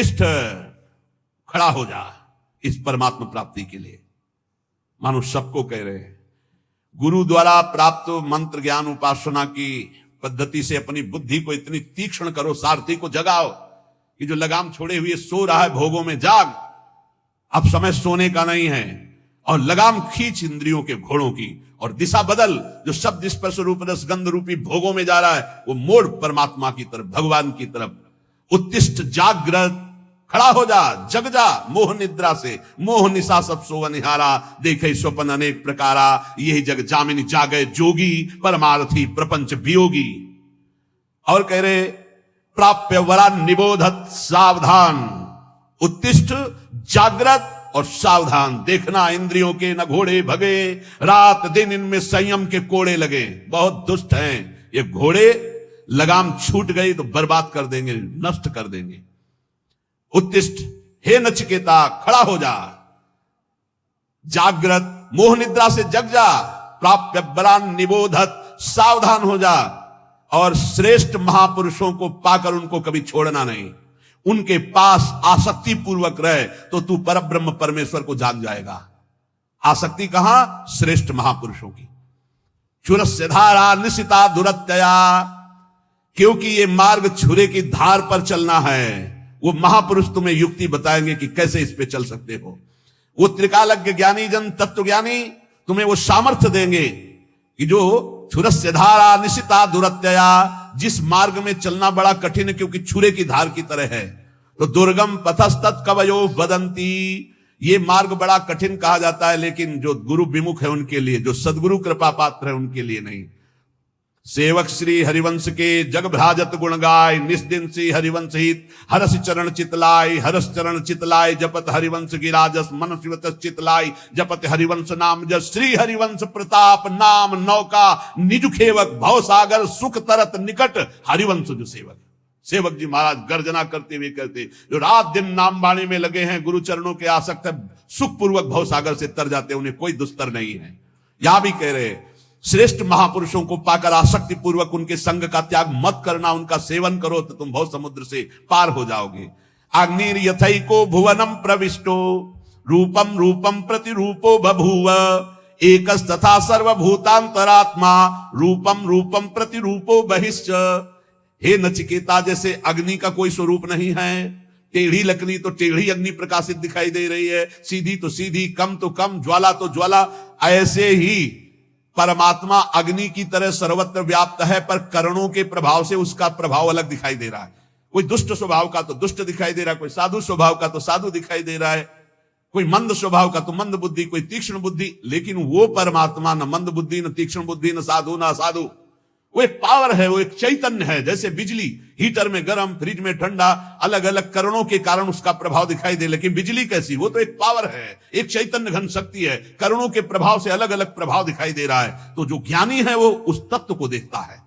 उत्तिष्ठ, खड़ा हो जा इस परमात्मा प्राप्ति के लिए। मानो सबको कह रहे हैं, गुरु द्वारा प्राप्त मंत्र ज्ञान उपासना की पद्धति से अपनी बुद्धि को इतनी तीक्ष्ण करो, सारथी को जगाओ कि जो लगाम छोड़े हुए सो रहा है भोगों में, जाग, अब समय सोने का नहीं है, और लगाम खींच इंद्रियों के घोड़ों की, और दिशा बदल, जो शब्द स्पर्श रूप रस गंध रूपी भोगों में जा रहा है वो मोड़ परमात्मा की तरफ, भगवान की तरफ। उत्तिष्ठ, जागृत, खड़ा हो जा, जग जा मोह निद्रा से, मोह निशा सब सो निहारा, देखे स्वपन अनेक प्रकारा, यही जग जामिनी जागे जोगी, परमार्थी प्रपंच वियोगी। और कह रहे, प्राप्य वरा निबोधत सावधान, उत्तिष्ठ, जागृत और सावधान, देखना इंद्रियों के न घोड़े भगे, रात दिन इनमें संयम के कोड़े लगे। बहुत दुष्ट हैं ये घोड़े, लगाम छूट गई तो बर्बाद कर देंगे, नष्ट कर देंगे। उत्तिष्ठ, हे नचिकेता, खड़ा हो जा, जागृत, मोह निद्रा से जग जा, प्राप्य बलान निबोधत, सावधान हो जा, और श्रेष्ठ महापुरुषों को पाकर उनको कभी छोड़ना नहीं, उनके पास आसक्ति पूर्वक रहे तो तू परब्रह्म परमेश्वर को जान जाएगा। आसक्ति कहां? श्रेष्ठ महापुरुषों की। चुरस्य धारा निशिता दुरत्यया, क्योंकि ये मार्ग छुरे की धार पर चलना है। वो महापुरुष तुम्हें युक्ति बताएंगे कि कैसे इस पे चल सकते हो। वो त्रिकालज्ञ ज्ञानी जन तत्व ज्ञानी तुम्हें वो सामर्थ्य देंगे कि जो छुरस्य धारा निशिता दुरत्यया, जिस मार्ग में चलना बड़ा कठिन है क्योंकि छुरे की धार की तरह है, तो दुर्गम पथस्तत् कवयो वदंती, ये मार्ग बड़ा कठिन कहा जाता है, लेकिन जो गुरु विमुख है उनके लिए, जो सदगुरु कृपा पात्र है उनके लिए नहीं। सेवक श्री हरिवंश के जग भ्राजत गुण गाय, निस्दिन सी हरिवंश हित, हरस चरण चितलाय, हरस चरण चितलाय, जपत हरिवंश गिराजस, मन शिवत चितलाय, जपत हरिवंश नाम जस, श्री हरिवंश प्रताप नाम नौका, निज खेवक भव सागर, सुख तरत निकट, हरिवंश जो सेवक। सेवक जी महाराज गर्जना करते हुए कहते, जो रात दिन नाम बाणी में लगे हैं, गुरु चरणों के आसक्त है, सुख पूर्वक भव सागर से तर जाते, उन्हें कोई दुस्तर नहीं है। यहां भी कह रहे, श्रेष्ठ महापुरुषों को पाकर आसक्ति पूर्वक उनके संग का त्याग मत करना, उनका सेवन करो तो तुम भव समुद्र से पार हो जाओगे। अग्निर यथैको भुवनम प्रविष्टो, रूपम रूपम प्रतिरूपो बभूव, एकस तथा सर्वभूतांतरात्मा, रूपम रूपम प्रतिरूपो बहिश्च। हे नचिकेता, जैसे अग्नि का कोई स्वरूप नहीं है, टेढ़ी लकड़ी तो टेढ़ी अग्नि प्रकाशित दिखाई दे रही है, सीधी तो सीधी, कम तो कम, ज्वाला तो ज्वाला, ऐसे ही परमात्मा अग्नि की तरह सर्वत्र व्याप्त है, पर करणों के प्रभाव से उसका प्रभाव अलग दिखाई दे रहा है। कोई दुष्ट स्वभाव का तो दुष्ट दिखाई दे रहा है, कोई साधु स्वभाव का तो साधु दिखाई दे रहा है, कोई मंद स्वभाव का तो मंद बुद्धि, कोई तीक्ष्ण बुद्धि, लेकिन वो परमात्मा न मंद बुद्धि, न तीक्ष्ण बुद्धि, न साधु न असाधु, वो एक पावर है, वो एक चैतन्य है। जैसे बिजली, हीटर में गर्म, फ्रिज में ठंडा, अलग अलग करणों के कारण उसका प्रभाव दिखाई दे, लेकिन बिजली कैसी? वो तो एक पावर है, एक चैतन्य घन शक्ति है, करणों के प्रभाव से अलग अलग प्रभाव दिखाई दे रहा है। तो जो ज्ञानी है वो उस तत्व को देखता है,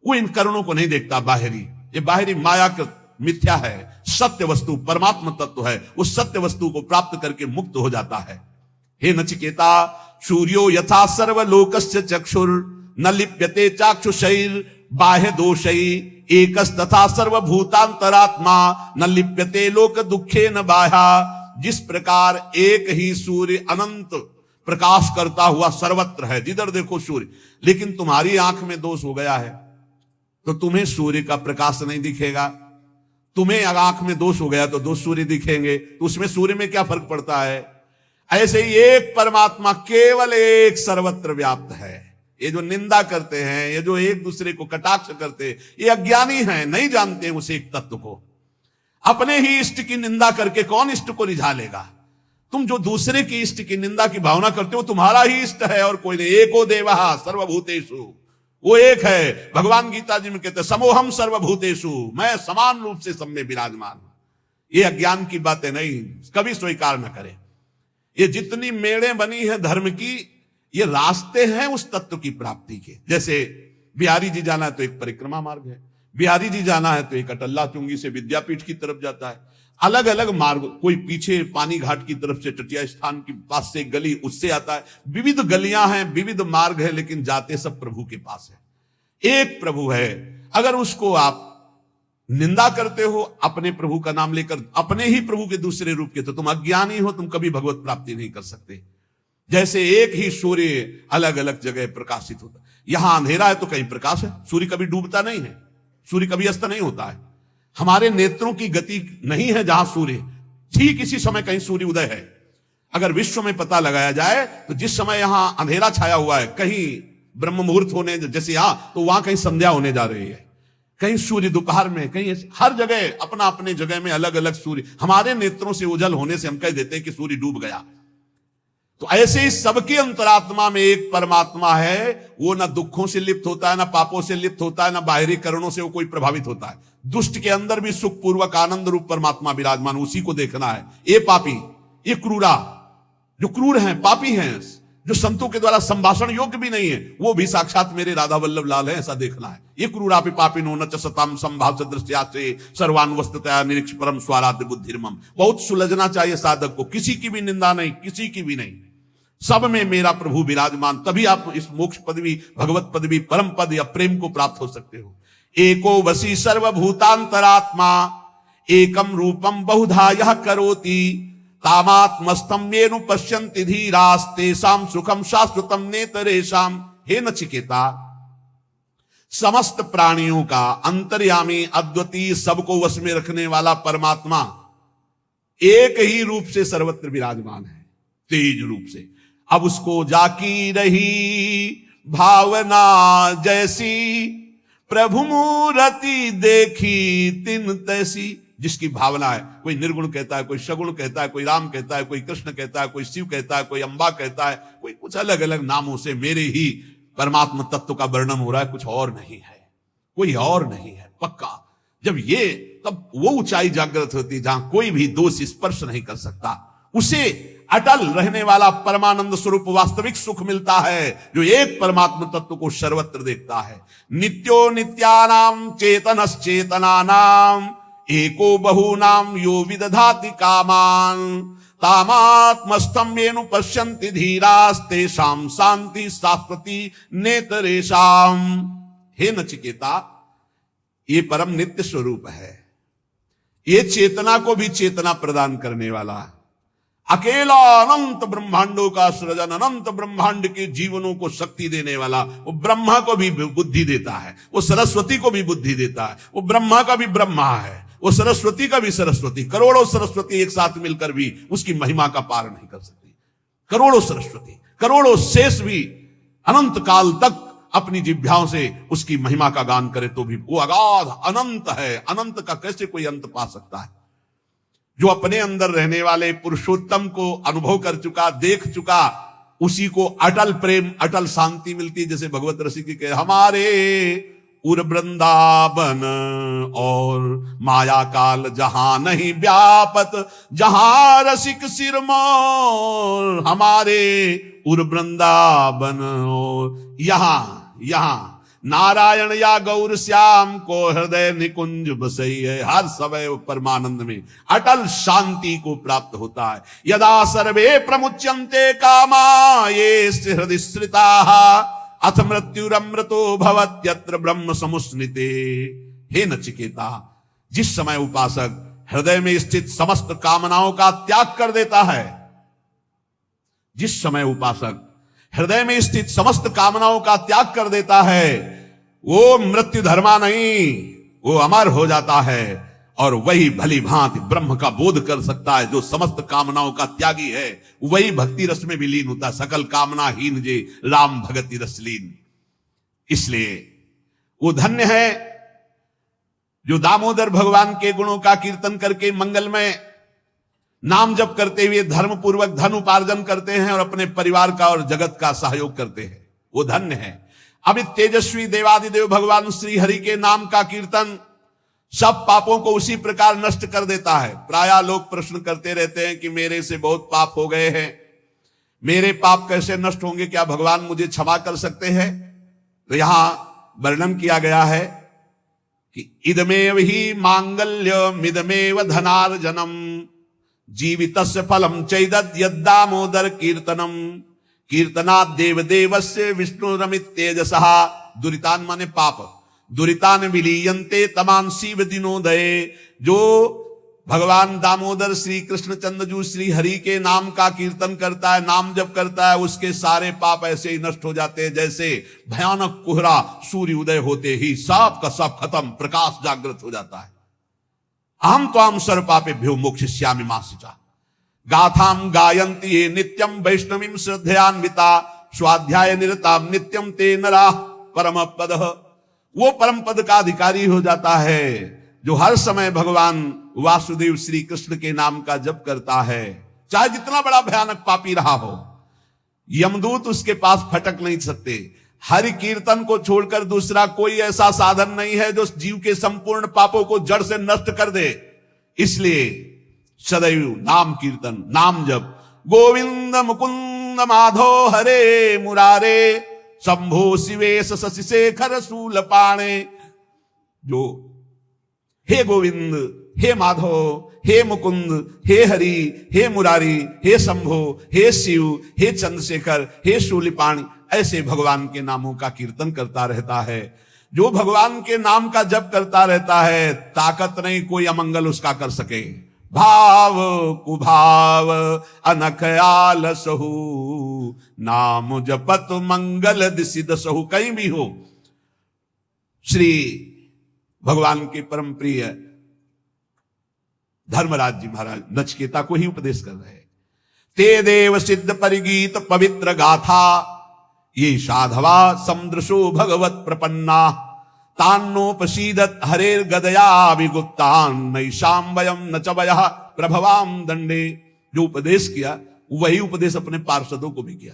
वो इन करणों को नहीं देखता बाहरी। ये बाहरी माया मिथ्या है, सत्य वस्तु परमात्मा तत्व है, उस सत्य वस्तु को प्राप्त करके मुक्त हो जाता है। हे नचिकेता, सूर्यो यथा सर्वलोकस्य चक्षुर, न लिप्यते चाक्षुषैर बाह्य दोषै, एकस तथा सर्वभूतांतरात्मा, न लिप्यते लोक दुखे न बाह्या। जिस प्रकार एक ही सूर्य अनंत प्रकाश करता हुआ सर्वत्र है, जिधर देखो सूर्य, लेकिन तुम्हारी आंख में दोष हो गया है तो तुम्हें सूर्य का प्रकाश नहीं दिखेगा। तुम्हें आंख में दोष हो गया तो दो सूर्य दिखेंगे, तो उसमें सूर्य में क्या फर्क पड़ता है? ऐसे ही एक परमात्मा केवल एक सर्वत्र व्याप्त है। ये जो निंदा करते हैं, ये जो एक दूसरे को कटाक्ष करते हैं, ये अज्ञानी हैं, नहीं जानते हैं उस एक तत्व को। अपने ही इष्ट की निंदा करके कौन इष्ट को रिझा लेगा? तुम जो दूसरे की इष्ट की निंदा की भावना करते हो, तुम्हारा ही इष्ट है और कोई नहीं। एको देवः सर्वभूतेषु, वो एक है। भगवान गीता जी में कहते हैं, समोहम सर्वभूतेषु, मैं समान रूप से सब में विराजमान हूं। ये अज्ञान की बातें नहीं, कभी स्वीकार न करें। ये जितनी मेड़ें बनी है धर्म की, ये रास्ते हैं उस तत्व की प्राप्ति के। जैसे बिहारी जी जाना है तो एक परिक्रमा मार्ग है, बिहारी जी जाना है तो एक अटल्ला चुंगी से विद्यापीठ की तरफ जाता है। अलग अलग मार्ग, कोई पीछे पानी घाट की तरफ से टटिया स्थान के पास से गली उससे आता है। विविध गलियां हैं, विविध मार्ग है, लेकिन जाते सब प्रभु के पास है। एक प्रभु है, अगर उसको आप निंदा करते हो अपने प्रभु का नाम लेकर, अपने ही प्रभु के दूसरे रूप के, तो तुम अज्ञानी हो, तुम कभी भगवत प्राप्ति नहीं कर सकते। जैसे एक ही सूर्य अलग अलग जगह प्रकाशित होता, यहां अंधेरा है तो कहीं प्रकाश है। सूर्य कभी डूबता नहीं है, सूर्य कभी अस्त नहीं होता है। हमारे नेत्रों की गति नहीं है जहां सूर्य, ठीक इसी समय कहीं सूर्य उदय है। अगर विश्व में पता लगाया जाए तो जिस समय यहां अंधेरा छाया हुआ है, कहीं ब्रह्म मुहूर्त होने जैसे यहां, तो वहां कहीं संध्या होने जा रही है, कहीं सूर्य दोपहर में, कहीं हर जगह अपना अपने जगह में अलग अलग सूर्य। हमारे नेत्रों से उजल होने से हम कह देते हैं कि सूर्य डूब गया। तो ऐसे ही सबके अंतरात्मा में एक परमात्मा है, वो ना दुखों से लिप्त होता है, ना पापों से लिप्त होता है, ना बाहरी करणों से वो कोई प्रभावित होता है। दुष्ट के अंदर भी सुख पूर्वक आनंद रूप परमात्मा विराजमान, उसी को देखना है। ये पापी, ये क्रूरा, जो क्रूर हैं, पापी हैं, जो संतों के द्वारा संभाषण योग्य भी नहीं है, वो भी साक्षात मेरे राधा वल्लभ लाल है, ऐसा देखना है। ये क्रूरापि पापिनो न च सताम संभाव दृष्टिया से सर्वान वस्तुतया निरीक्ष परम स्वाराध्य बुद्धिर्मम। बहुत सुलझना चाहिए साधक को, किसी की भी निंदा नहीं, किसी की भी नहीं, सब में मेरा प्रभु विराजमान। तभी आप इस मोक्ष पदवी, भगवत पदवी, परम पद या प्रेम को प्राप्त हो सकते हो। एको वसी सर्वभूतांतरात्मा एकम रूपम बहुधा यह करोति तामात्मस्तम येनु पश्यन्ति धीरास्तेषां सुखम शाश्वतम नेतरेषाम। हे नचिकेता, समस्त प्राणियों का अंतर्यामी, अद्वितीय, सबको वश में रखने वाला परमात्मा एक ही रूप से सर्वत्र विराजमान है, तेज रूप से। अब उसको जाकी रही भावना जैसी, प्रभु मूर्ति देखी तिन तैसी। जिसकी भावना है, कोई निर्गुण कहता है, कोई सगुण कहता है, कोई राम कहता है, कोई कृष्ण कहता है, कोई शिव कहता है, कोई अंबा कहता है, कोई कुछ अलग अलग नामों से मेरे ही परमात्मा तत्व का वर्णन हो रहा है, कुछ और नहीं है, कोई और नहीं है पक्का। जब ये, तब वो ऊंचाई जागृत होती है जहां कोई भी दोष स्पर्श नहीं कर सकता। उसे अटल रहने वाला परमानंद स्वरूप वास्तविक सुख मिलता है, जो एक परमात्मा तत्व को सर्वत्र देखता है। नित्यो नित्यानाम चेतनश्चेतनानाम एको बहुनाम यो विदधाति कामान तामात्मस्थं येनु पश्यन्ति धीरास्तेषां शांति शाश्वती नेतरेषाम। हे नचिकेता, ये परम नित्य स्वरूप है, ये चेतना को भी चेतना प्रदान करने वाला है। अकेला अनंत ब्रह्मांडों का सृजन, अनंत ब्रह्मांड के जीवनों को शक्ति देने वाला, वो ब्रह्मा को भी बुद्धि देता है, वो सरस्वती को भी बुद्धि देता है, वो ब्रह्मा का भी ब्रह्मा है, वो सरस्वती का भी सरस्वती। करोड़ों सरस्वती एक साथ मिलकर भी उसकी महिमा का पार नहीं कर सकती। करोड़ों सरस्वती, करोड़ों शेष भी अनंत काल तक अपनी जिह्वाओं से उसकी महिमा का गान करे तो भी वो अगाध अनंत है। अनंत का कैसे कोई अंत पा सकता है? जो अपने अंदर रहने वाले पुरुषोत्तम को अनुभव कर चुका, देख चुका, उसी को अटल प्रेम, अटल शांति मिलती है। जैसे भगवत रसिक के हमारे उर वृंदावन और माया काल जहां नहीं व्यापत, जहां रसिक सिरमौर हमारे उर वृंदावन और यहां नारायण या गौर श्याम को हृदय निकुंज बसई है। हर समय परमानंद में अटल शांति को प्राप्त होता है। यदा सर्वे प्रमुच्यन्ते कामा ये हृदय श्रिता अथ मृत्युरमृतो भवत्यत्र ब्रह्म समुस्निते। हे नचिकेता, जिस समय उपासक हृदय में स्थित समस्त कामनाओं का त्याग कर देता है, जिस समय उपासक हृदय में स्थित समस्त कामनाओं का त्याग कर देता है, वो मृत्यु धर्मा नहीं, वो अमर हो जाता है और वही भली भांति ब्रह्म का बोध कर सकता है। जो समस्त कामनाओं का त्यागी है, वही भक्ति रस में विलीन होता है। सकल कामनाहीन जे राम भगति रसलीन। इसलिए वो धन्य है जो दामोदर भगवान के गुणों का कीर्तन करके मंगलमय नाम जप करते हुए धर्म पूर्वक धन उपार्जन करते हैं और अपने परिवार का और जगत का सहयोग करते हैं। वो धन्य है। अभी तेजस्वी देवादिदेव भगवान श्री हरि के नाम का कीर्तन सब पापों को उसी प्रकार नष्ट कर देता है। प्रायः लोग प्रश्न करते रहते हैं कि मेरे से बहुत पाप हो गए हैं, मेरे पाप कैसे नष्ट होंगे, क्या भगवान मुझे क्षमा कर सकते हैं? तो यहां वर्णन किया गया है कि इदमेव ही मांगल्यमिदमेव धनार्जनम जीवितस्य फलम चैदद यद्दामोदर कीर्तनम कीर्तनात् देवदेवस्य विष्णुरमित तेजसः। दुरितान माने पाप, दुरितान विलीयन्ते तमान शिव दिनोदये। जो भगवान दामोदर श्री कृष्णचंद्र जी श्री हरि के नाम का कीर्तन करता है, नाम जप करता है, उसके सारे पाप ऐसे ही नष्ट हो जाते हैं जैसे भयानक कोहरा सूर्य उदय होते ही सब का सब खत्म, प्रकाश जागृत हो जाता है। अहम त्वाम सर्व पापेभ्यो मोक्षयिष्यामि मा शुचा। गाथाम गायन्ति ये नित्यम वैष्णवीं श्रद्धयान्विता स्वाध्याय निरताम नित्यम ते नरा परम पद। वो परम पद का अधिकारी हो जाता है जो हर समय भगवान वासुदेव श्री कृष्ण के नाम का जप करता है, चाहे जितना बड़ा भयानक पापी रहा हो। यमदूत उसके पास फटक नहीं सकते। हरि कीर्तन को छोड़कर दूसरा कोई ऐसा साधन नहीं है जो जीव के संपूर्ण पापों को जड़ से नष्ट कर दे। इसलिए सदैव नाम कीर्तन, नाम जप। गोविंद मुकुंद माधो हरे मुरारे शंभो शिवेश शशि शेखर शूलपाणे। जो हे गोविंद, हे माधव, हे मुकुंद, हे हरि, हे मुरारी, हे शंभो, हे शिव, हे चंद्रशेखर, हे शूलिपाणी, ऐसे भगवान के नामों का कीर्तन करता रहता है। जो भगवान के नाम का जप करता रहता है, ताकत नहीं कोई अमंगल उसका कर सके। भाव कुभाव अनख आलसहु नाम जपत मंगल दिसि दसहु। कहीं भी हो, श्री भगवान के परम प्रिय धर्मराज जी महाराज नचिकेता को ही उपदेश कर रहे हैं। ते देव सिद्ध परिगीत पवित्र गाथा ये साधवा समुद्रशो भगवत प्रपन्ना तान्नोपसीदत हरेर गदया विगुप्तान नैषाम वयम न च वयः प्रभवाम दंडे। जो उपदेश किया वही उपदेश अपने पार्षदों को भी किया।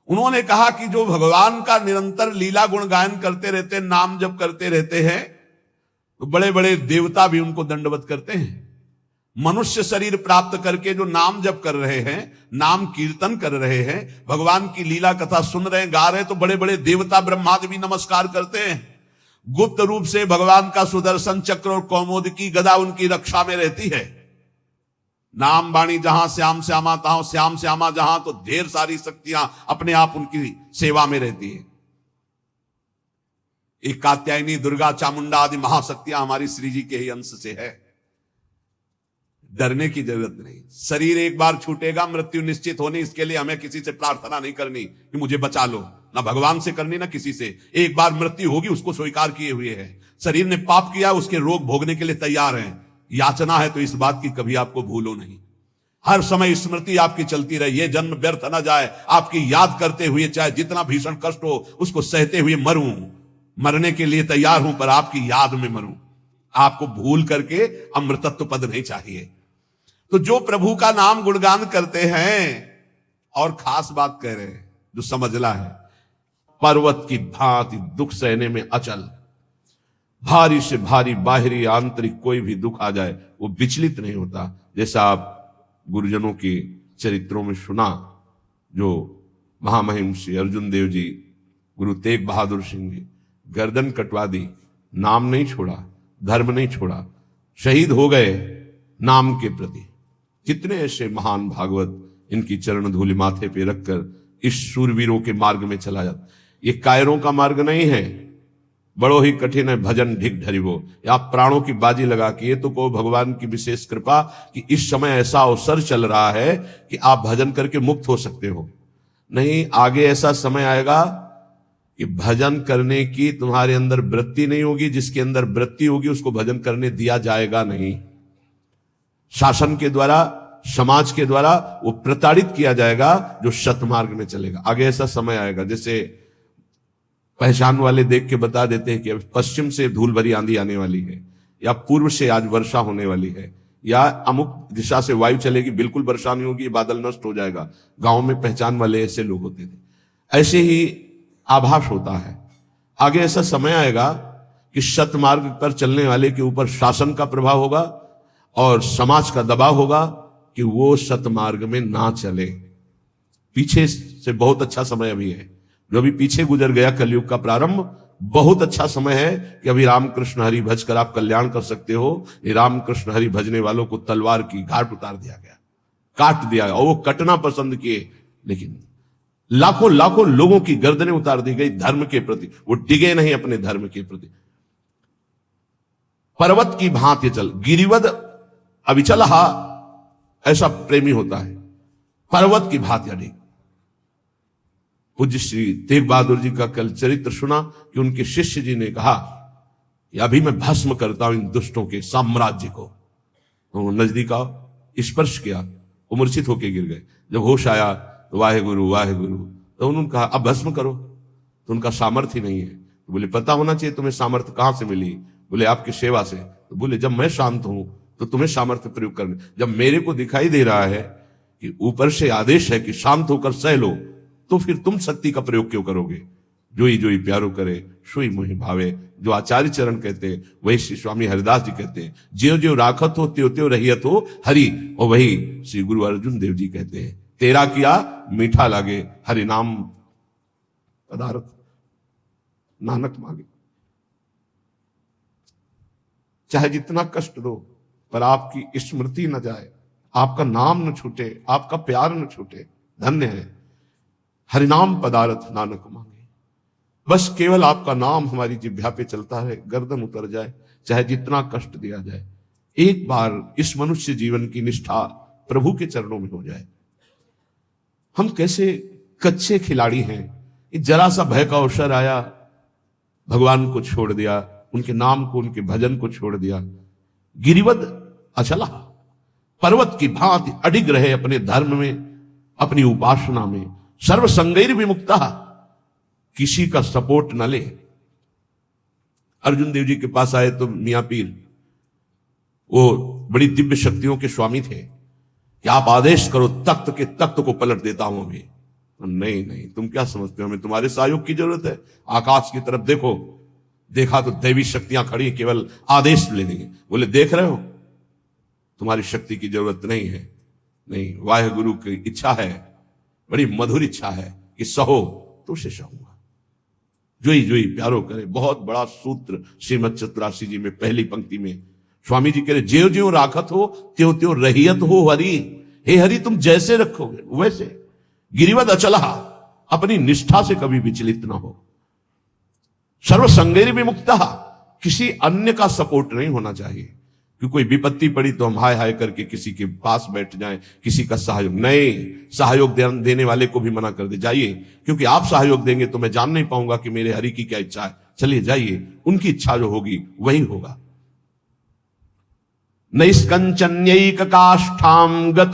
उन्होंने कहा कि जो भगवान का निरंतर लीला गुण गायन करते रहते हैं, नाम जप करते रहते हैं, तो बड़े बड़े देवता भी उनको दंडवत करते हैं। मनुष्य शरीर प्राप्त करके जो नाम जप कर रहे हैं, नाम कीर्तन कर रहे हैं, भगवान की लीला कथा सुन रहे हैं, गा रहे हैं, तो बड़े बड़े देवता ब्रह्मादि भी नमस्कार करते हैं। गुप्त रूप से भगवान का सुदर्शन चक्र और कौमोदकी गदा उनकी रक्षा में रहती है। नाम वाणी जहां श्याम श्यामा तहां श्याम श्यामा जहां, तो ढेर सारी शक्तियां अपने आप उनकी सेवा में रहती है। एक कात्यायनी, दुर्गा, चामुंडा आदि महाशक्तियां हमारी श्री जी के ही अंश से है। डरने की जरूरत नहीं। शरीर एक बार छूटेगा, मृत्यु निश्चित होनी, इसके लिए हमें किसी से प्रार्थना नहीं करनी कि मुझे बचा लो, ना भगवान से करनी ना किसी से। एक बार मृत्यु होगी, उसको स्वीकार किए हुए है। शरीर ने पाप किया, उसके रोग भोगने के लिए तैयार है। याचना है तो इस बात की कभी आपको भूलो नहीं। हर समय स्मृति आपकी चलती रहे, ये जन्म व्यर्थ न जाए। आपकी याद करते हुए चाहे जितना भीषण कष्ट हो उसको सहते हुए मरूं, मरने के लिए तैयार हूं, पर आपकी याद में मरूं। आपको भूल करके अमृतत्व पद नहीं चाहिए। तो जो प्रभु का नाम गुणगान करते हैं, और खास बात कह रहे हैं जो समझला है, पर्वत की भांति दुख सहने में अचल, भारी से भारी बाहरी आंतरिक कोई भी दुख आ जाए वो विचलित नहीं होता। जैसा आप गुरुजनों के चरित्रों में सुना, जो महामहिम श्री अर्जुन देव जी, गुरु तेग बहादुर सिंह जी, गर्दन कटवा दी, नाम नहीं छोड़ा, धर्म नहीं छोड़ा, शहीद हो गए नाम के प्रति। कितने ऐसे महान भागवत इनकी चरण धूलि माथे पे रखकर इस शूरवीरों के मार्ग में चला जाता। ये कायरों का मार्ग नहीं है, बड़ो ही कठिन है भजन ढिक ढरिवो। आप प्राणों की बाजी लगा के, ये तो को भगवान की विशेष कृपा कि इस समय ऐसा अवसर चल रहा है कि आप भजन करके मुक्त हो सकते हो। नहीं, आगे ऐसा समय आएगा कि भजन करने की तुम्हारे अंदर वृत्ति नहीं होगी। जिसके अंदर वृत्ति होगी उसको भजन करने दिया जाएगा नहीं। शासन के द्वारा, समाज के द्वारा वो प्रताड़ित किया जाएगा जो सतमार्ग में चलेगा। आगे ऐसा समय आएगा, जैसे पहचान वाले देख के बता देते हैं कि अब पश्चिम से धूल भरी आंधी आने वाली है, या पूर्व से आज वर्षा होने वाली है, या अमुक दिशा से वायु चलेगी, बिल्कुल वर्षा नहीं होगी, बादल नष्ट हो जाएगा। गांव में पहचान वाले ऐसे लोग होते थे। ऐसे ही आभास होता है। आगे ऐसा समय आएगा कि सतमार्ग पर चलने वाले के ऊपर शासन का प्रभाव होगा और समाज का दबाव होगा कि वो सतमार्ग में ना चले। पीछे से बहुत अच्छा समय अभी है, जो अभी पीछे गुजर गया कलयुग का प्रारंभ, बहुत अच्छा समय है कि अभी रामकृष्ण हरि भज कर आप कल्याण कर सकते हो। ये रामकृष्ण हरि भजने वालों को तलवार की घाट उतार दिया गया, काट दिया गया, और वो कटना पसंद किए, लेकिन लाखों लाखों लोगों की गर्दनें उतार दी गई धर्म के प्रति। वो डिगे नहीं अपने धर्म के प्रति। पर्वत की भांति चल। गिरिवद अविचल ऐसा प्रेमी होता है, पर्वत की भांति अडिग। पूज्य श्री तेग बहादुर जी का कल चरित्र सुना कि उनके शिष्य जी ने कहा कि अभी मैं भस्म करता हूं इन दुष्टों के साम्राज्य को। तो नजदीक आओ, स्पर्श किया, वो मूर्छित होकर गिर गए। जब होश आया तो वाहे गुरु वाहे गुरु, तो उन्होंने कहा अब भस्म करो। तो उनका सामर्थ्य ही नहीं है। तो बोले पता होना चाहिए तुम्हें सामर्थ्य कहां से मिली। बोले आपकी सेवा से। तो बोले जब मैं शांत हूं तो तुम्हें सामर्थ्य प्रयोग करने, जब मेरे को दिखाई दे रहा है कि ऊपर से आदेश है कि शांत होकर सह लो, तो फिर तुम शक्ति का प्रयोग क्यों करोगे। जोई जोई प्यारो करे सोई मोहि भावे, जो आचार्य चरण कहते हैं वही श्री स्वामी हरिदास जी कहते हैं। ज्यो ज्यो राखत हो त्यों त्यों रहियत हो हरि, और वही श्री गुरु अर्जुन देव जी कहते हैं तेरा किया मीठा लागे हरि नाम पदार्थ नानक मांगे। चाहे जितना कष्ट दो पर आपकी स्मृति न जाए, आपका नाम न छूटे, आपका प्यार न छूटे। धन्य है हरिनाम पदार्थ नानक मांगे। बस केवल आपका नाम हमारी जिह्वा पे चलता है, गर्दन उतर जाए, चाहे जितना कष्ट दिया जाए। एक बार इस मनुष्य जीवन की निष्ठा प्रभु के चरणों में हो जाए। हम कैसे कच्चे खिलाड़ी हैं। जरा सा भय का अवसर आया, भगवान को छोड़ दिया, उनके नाम को, उनके भजन को छोड़ दिया। गिरिवद अचला, पर्वत की भांति अडिग रहे अपने धर्म में, अपनी उपासना में। सर्व संगैर विमुक्ता, किसी का सपोर्ट न ले। अर्जुन देव जी के पास आए तो मियां पीर, वो बड़ी दिव्य शक्तियों के स्वामी थे, कि आप आदेश करो तख्त के तख्त को पलट देता हूं अभी। नहीं नहीं, तुम क्या समझते हो, हमें तुम्हारे सहयोग की जरूरत है। आकाश की तरफ देखो, देखा तो दैवी शक्तियां खड़ी, केवल आदेश ले लेंगे। बोले देख रहे हो, तुम्हारी शक्ति की जरूरत नहीं है। नहीं, वाहे गुरु की इच्छा है, बड़ी मधुर इच्छा है कि सहो तो उसे सहूंगा। जोई जोई प्यारो करे, बहुत बड़ा सूत्र श्रीमद चतुरासी जी में पहली पंक्ति में स्वामी जी कह रहे ज्यो ज्यो राखत हो त्यों त्यों रहियत हो हरि। हे हरि, तुम जैसे रखोगे वैसे। गिरिवद अचला, अपनी निष्ठा से कभी विचलित ना हो। सर्व संगैर विमुक्ता, किसी अन्य का सपोर्ट नहीं होना चाहिए। कि कोई विपत्ति पड़ी तो हम हाय हाय करके किसी के पास बैठ जाएं, किसी का सहयोग नहीं। सहयोग देने वाले को भी मना कर दे, जाइए, क्योंकि आप सहयोग देंगे तो मैं जान नहीं पाऊंगा कि मेरे हरि की क्या इच्छा है। चलिए जाइए, उनकी इच्छा जो होगी वही होगा। नैष्कंचन्यैक काष्ठाम गत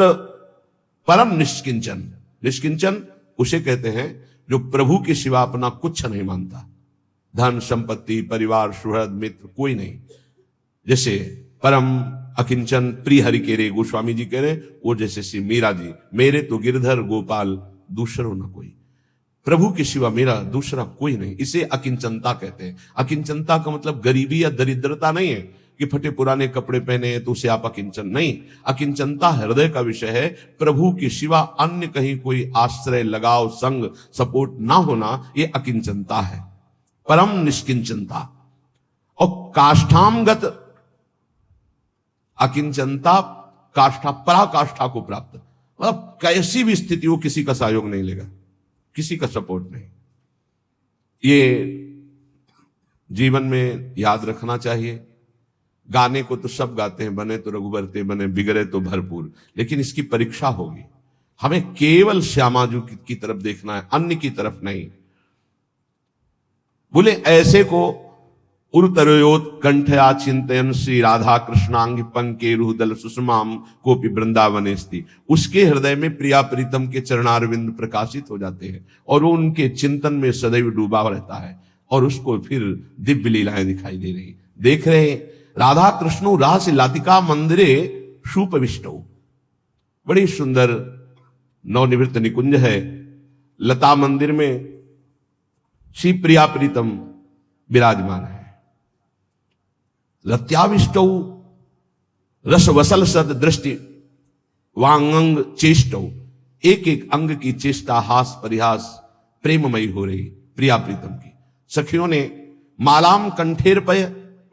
परम निष्किंचन। निष्किंचन उसे कहते हैं जो प्रभु के सिवा अपना कुछ नहीं मानता। धन संपत्ति परिवार सुहृद मित्र कोई नहीं। जैसे परम अकिंचन प्रिय हरि के रे गोस्वामी जी कह रहे, वो जैसे श्री मीरा जी, मेरे तो गिरधर गोपाल दूसरो न कोई। प्रभु के सिवा मेरा दूसरा कोई नहीं, इसे अकिंचनता कहते हैं। अकिंचनता का मतलब गरीबी या दरिद्रता नहीं है कि फटे पुराने कपड़े पहने तो उसे आप अकिंचन नहीं। अकिंचनता हृदय का विषय है। प्रभु के सिवा अन्य कहीं कोई आश्रय लगाव संग सपोर्ट ना होना, ये अकिंचनता है, परम निष्किंचनता। और काष्ठामगत अकिंचनता, काष्ठा पराकाष्ठा को प्राप्त, मतलब कैसी भी स्थिति हो किसी का सहयोग नहीं लेगा, किसी का सपोर्ट नहीं। ये जीवन में याद रखना चाहिए। गाने को तो सब गाते हैं, बने तो रघुबरते बने, बिगड़े तो भरपूर, लेकिन इसकी परीक्षा होगी। हमें केवल श्यामाजू की तरफ देखना है, अन्य की तरफ नहीं। बोले ऐसे को उरुतरोयोत कंठया चिंतन श्री राधा कृष्णांग पंके रुदल सुषमाम कोपि वृंदावन स्थिति। उसके हृदय में प्रिया प्रीतम के चरणारविंद प्रकाशित हो जाते हैं और वो उनके चिंतन में सदैव डूबा रहता है, और उसको फिर दिव्य लीलाएं दिखाई दे रही। देख रहे हैं राधा कृष्णो रास लातिका मंदिरे सुपविष्टो, बड़ी सुंदर नवनिवृत्त निकुंज है। लता मंदिर में श्री प्रिया प्रीतम विराजमान है। लत्याविष्टौ रस वसल सद दृष्टि वांगंग चेष्टौ, एक एक अंग की चेष्टा हास परिहास प्रेममयी हो रही प्रिया प्रीतम की। सखियों ने मालाम कंठेर पय,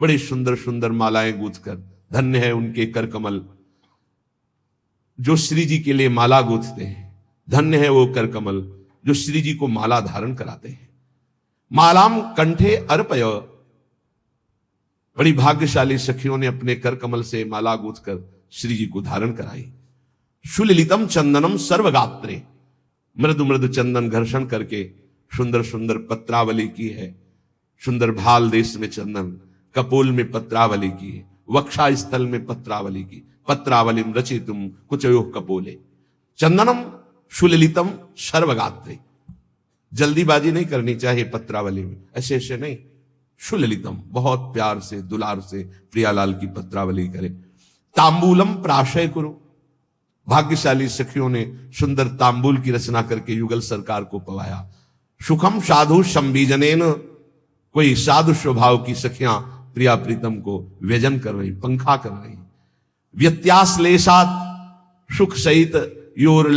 बड़ी सुंदर सुंदर मालाएं गूंथकर, धन्य है उनके कर कमल जो श्री जी के लिए माला गूंथते हैं, धन्य है वो कर कमल जो श्री जी को माला धारण कराते हैं। मालाम कंठे अर्पय, बड़ी भाग्यशाली सखियों ने अपने कर कमल से माला गूंथकर श्री जी को धारण कराई। सुललितम चंदनम सर्वगात्रे, मृदु मृदु चंदन घर्षण करके सुंदर सुंदर पत्रावली की है। सुंदर भाल देश में चंदन, कपोल में पत्रावली की, वक्षा स्थल में पत्रावली की। पत्रावलिम रचितुम कुचयोः कपोले, चंदनम सुललितम सर्वगात्रे। जल्दीबाजी नहीं करनी चाहिए पत्रावली में, ऐसे ऐसे नहीं, सुललितम, बहुत प्यार से दुलार से प्रियालाल की पत्रावली करे। तांबूलम प्राशय कुरु, भाग्यशाली सखियों ने सुंदर तांबूल की रचना करके युगल सरकार को पवाया। सुखम साधु संबीजनेन, कोई साधु स्वभाव की सखियां प्रिया प्रीतम को व्यजन कर रही, पंखा कर रही। व्यत्यास लेशात सुख सहित योर